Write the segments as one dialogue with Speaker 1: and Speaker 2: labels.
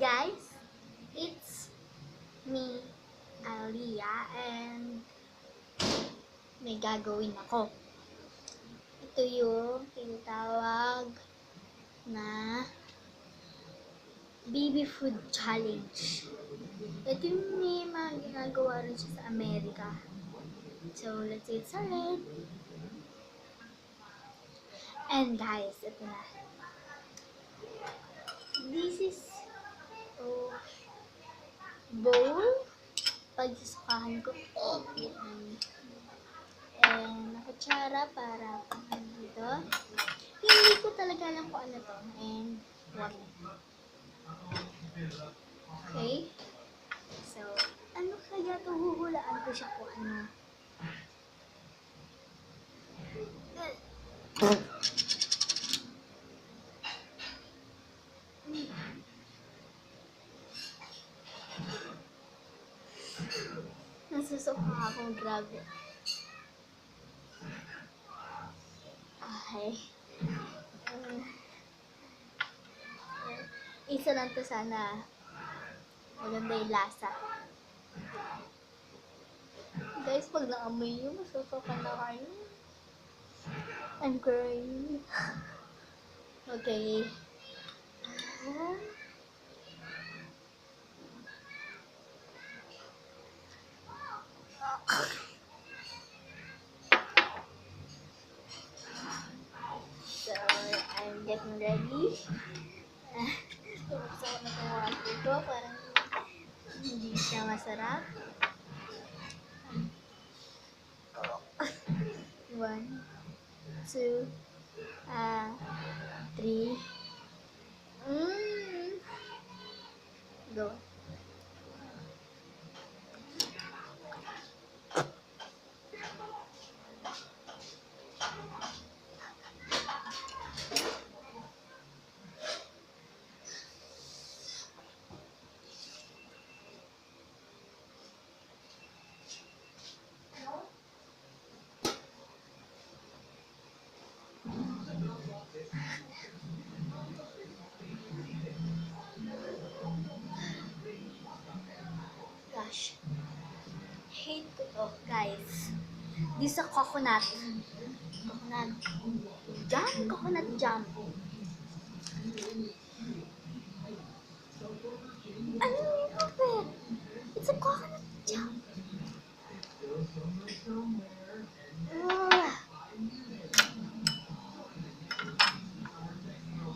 Speaker 1: Guys, it's me, Alia, and may gagawin ako. Ito yung tinatawag na baby food challenge. Ito yung may mga ginagawa rin siya sa Amerika. So, let's get started. And guys, ito na. This is bowl. Pagsasukahan ko. And kutsara para dito. Hindi ko talaga alam kung ano to. And water. Okay? So, ano kaya to? Huhulaan ko siya kung ano. Nasusuka ako, grabe. Okay. Isa lang to sana. Maganda yung lasa. Guys, pag naamoy nyo, masusuka na kayo. I'm crying. Okay. So, I'm getting ready. Buksan ko na itong water ko. Parang hindi siya masarap. 1, 2, 3. Go. Gosh. Hate ko to, guys. This is a coconut. Coconut jam. Ano yung kapit? It's a coconut jam.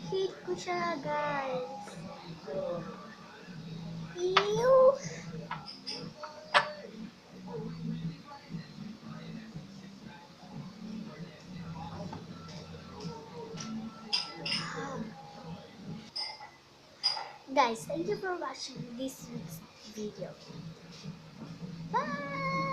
Speaker 1: Hate ko siya, guys. Ew! Guys, thank you for watching this week's video. Bye!